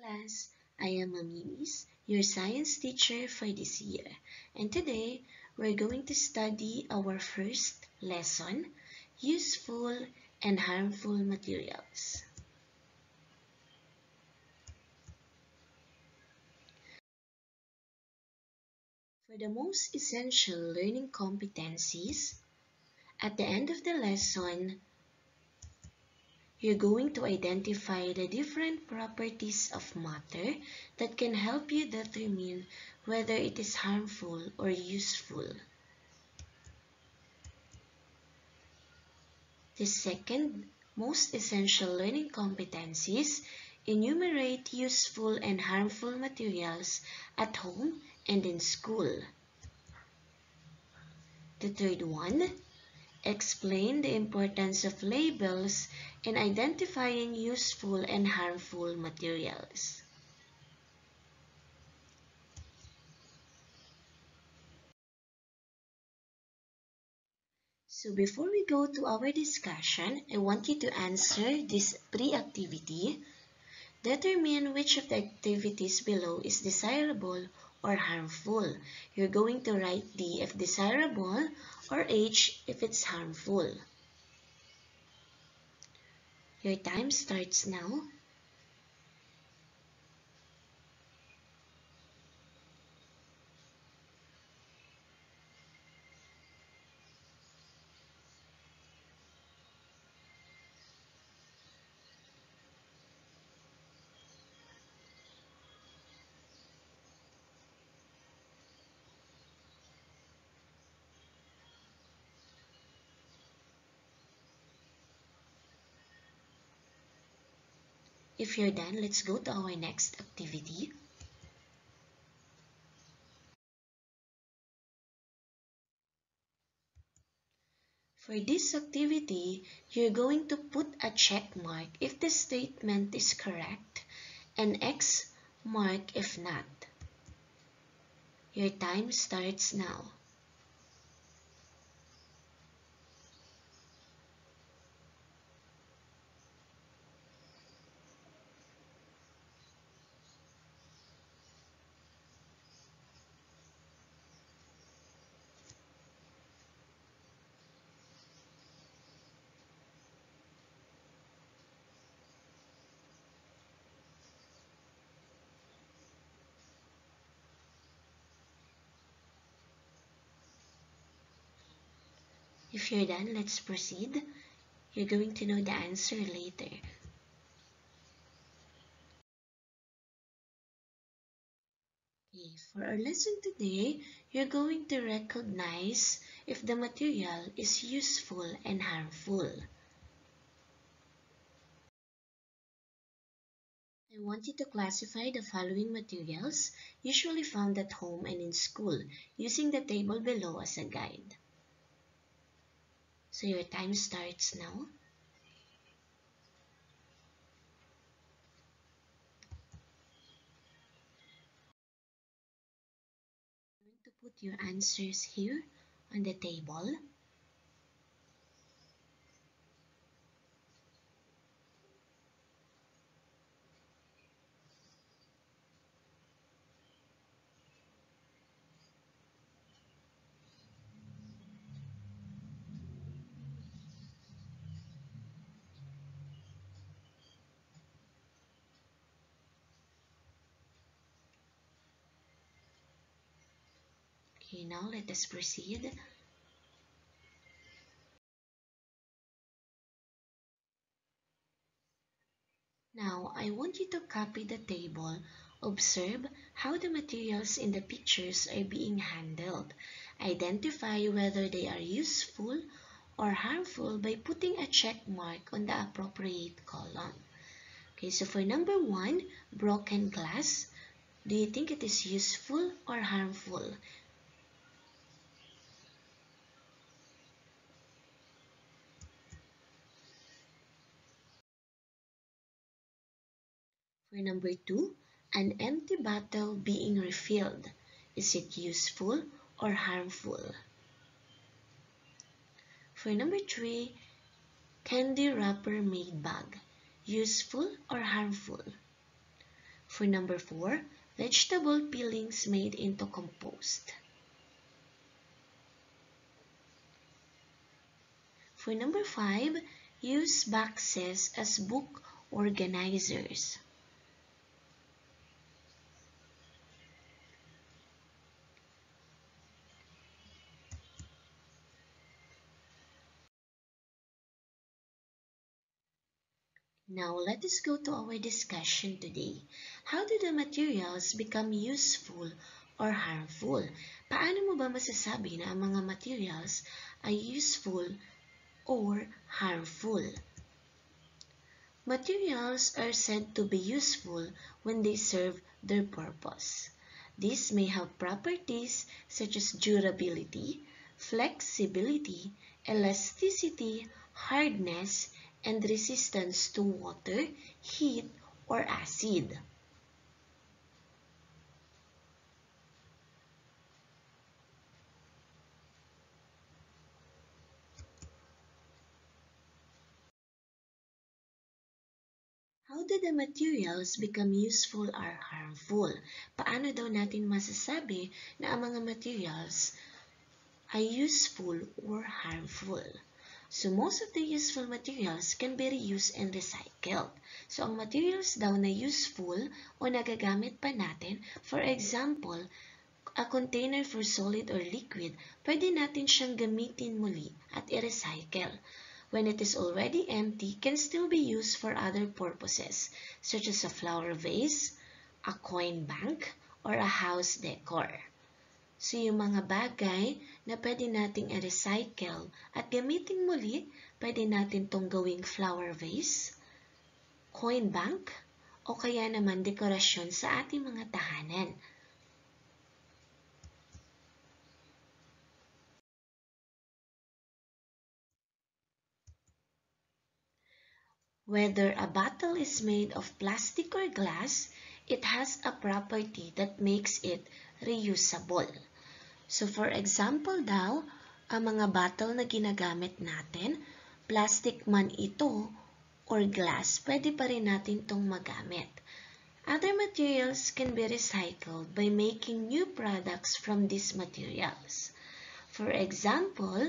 Class, I am Amimis, your science teacher for this year, and today we're going to study our first lesson, useful and harmful materials. For the most essential learning competencies, at the end of the lesson, you're going to identify the different properties of matter that can help you determine whether it is harmful or useful. The second most essential learning competencies enumerate useful and harmful materials at home and in school. The third one, explain the importance of labels in identifying useful and harmful materials. So before we go to our discussion, I want you to answer this pre-activity. Determine which of the activities below is desirable or harmful. You're going to write D if desirable or H if it's harmful. Your time starts now. If you're done, let's go to our next activity. For this activity, you're going to put a check mark if the statement is correct and X mark if not. Your time starts now. If you're done, let's proceed. You're going to know the answer later. Okay, for our lesson today, you're going to recognize if the material is useful and harmful. I want you to classify the following materials usually found at home and in school using the table below as a guide. So your time starts now. You're going to put your answers here on the table. Okay, now let us proceed. Now, I want you to copy the table. Observe how the materials in the pictures are being handled. Identify whether they are useful or harmful by putting a check mark on the appropriate column. Okay, so for number 1, broken glass, do you think it is useful or harmful? For number 2, an empty bottle being refilled, is it useful or harmful? For number 3, candy wrapper made bag, useful or harmful? For number 4, vegetable peelings made into compost. For number 5, use boxes as book organizers. Now let us go to our discussion today. How do the materials become useful or harmful? Paano mo ba masasabi na ang mga materials ay useful or harmful? Materials are said to be useful when they serve their purpose. These may have properties such as durability, flexibility, elasticity, hardness, and resistance to water, heat, or acid. How do the materials become useful or harmful? Paano daw natin masasabi na ang mga materials ay useful or harmful? So most of the useful materials can be reused and recycled. So ang materials daw na useful o nagagamit pa natin, for example, a container for solid or liquid, pwede natin siyang gamitin muli at i-recycle. When it is already empty, can still be used for other purposes, such as a flower vase, a coin bank, or a house decor. So yung mga bagay na pwede nating i-recycle at gamitin muli, pwede natin tong gawing flower vase, coin bank, o kaya naman dekorasyon sa ating mga tahanan. Whether a bottle is made of plastic or glass, it has a property that makes it reusable. So for example daw, ang mga bottle na ginagamit natin, plastic man ito or glass, pwede pa rin natin itong magamit. Other materials can be recycled by making new products from these materials. For example,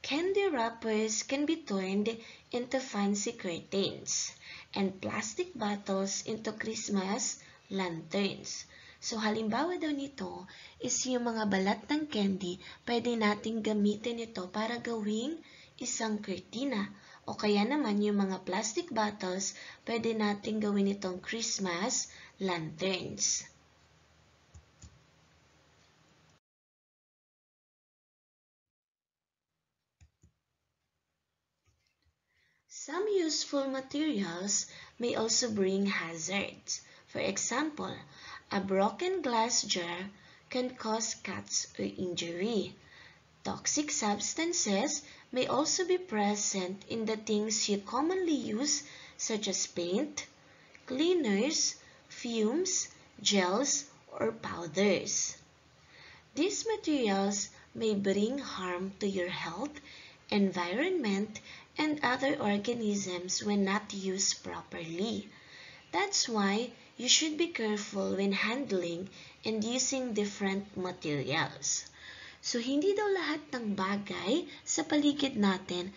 candy wrappers can be turned into fancy curtains, and plastic bottles into Christmas lanterns. So, halimbawa daw nito is yung mga balat ng candy, pwede nating gamitin ito para gawing isang kurtina. O kaya naman yung mga plastic bottles, pwede nating gawin itong Christmas lanterns. Some useful materials may also bring hazards. For example, a broken glass jar can cause cuts or injury. Toxic substances may also be present in the things you commonly use, such as paint, cleaners, fumes, gels, or powders. These materials may bring harm to your health, environment, and other organisms when not used properly. That's why you should be careful when handling and using different materials. So, hindi daw lahat ng bagay sa paligid natin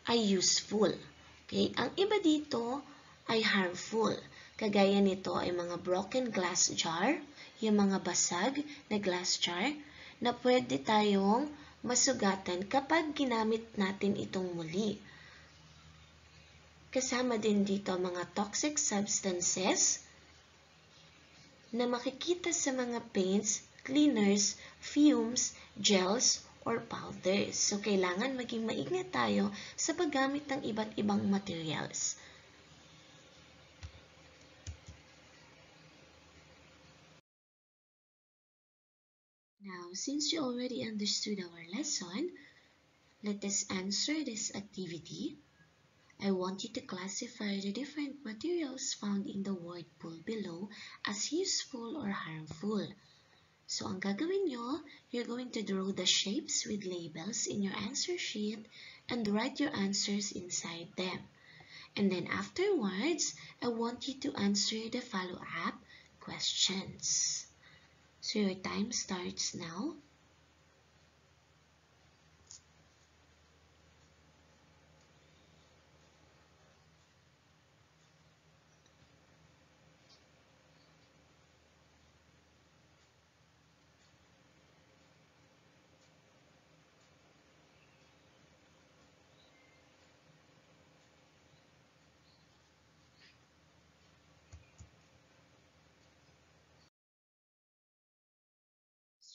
ay useful. Okay? Ang iba dito ay harmful. Kagaya nito ay mga broken glass jar, yung mga basag na glass jar, na pwede tayong masugatan kapag ginamit natin itong muli. Kasama din dito mga toxic substances na makikita sa mga paints, cleaners, fumes, gels, or powders. So, kailangan maging maingat tayo sa paggamit ng iba't ibang materials. Now, since you already understood our lesson, let us answer this activity. I want you to classify the different materials found in the word pool below as useful or harmful. So, ang gagawin nyo, you're going to draw the shapes with labels in your answer sheet and write your answers inside them. And then afterwards, I want you to answer the follow-up questions. So your time starts now.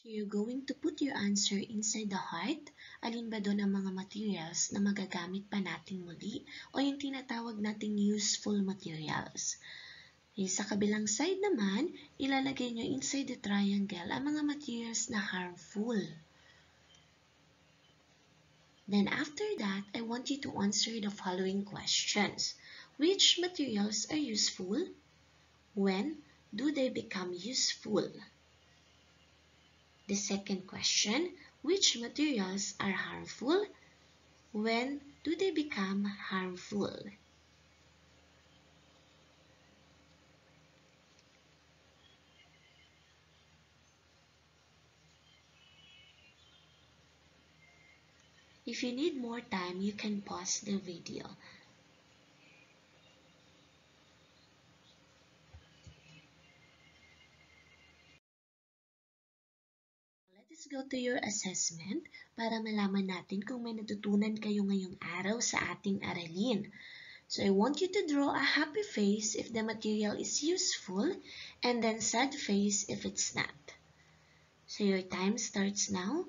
So you're going to put your answer inside the heart. Alin ba doon ang mga materials na magagamit pa natin muli o yung tinatawag nating useful materials. Sa kabilang side naman, ilalagay nyo inside the triangle ang mga materials na harmful. Then after that, I want you to answer the following questions. Which materials are useful? When do they become useful? The second question, which materials are harmful? When do they become harmful? If you need more time, you can pause the video. Let's go to your assessment para malaman natin kung may natutunan kayo ngayong araw sa ating aralin. So I want you to draw a happy face if the material is useful and then sad face if it's not. So your time starts now.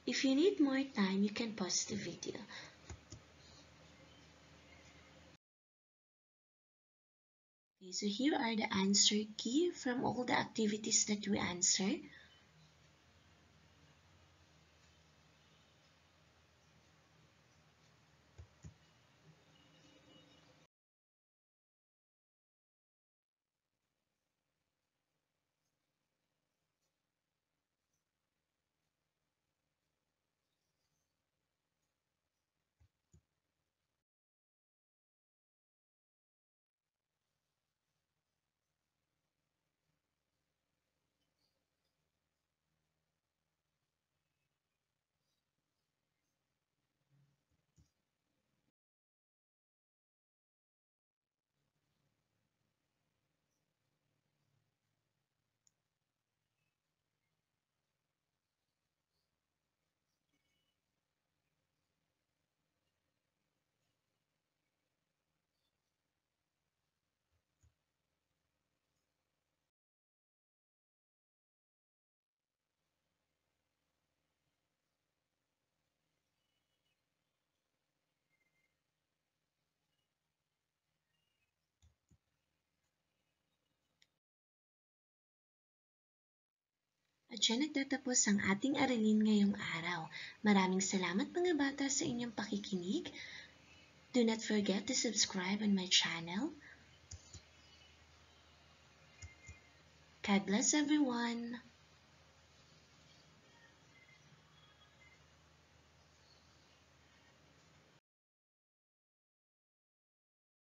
If you need more time, you can pause the video. Okay, so here are the answer key from all the activities that we answered. At dyan nagtatapos ang ating aralin ngayong araw. Maraming salamat mga bata sa inyong pakikinig. Do not forget to subscribe on my channel. God bless everyone!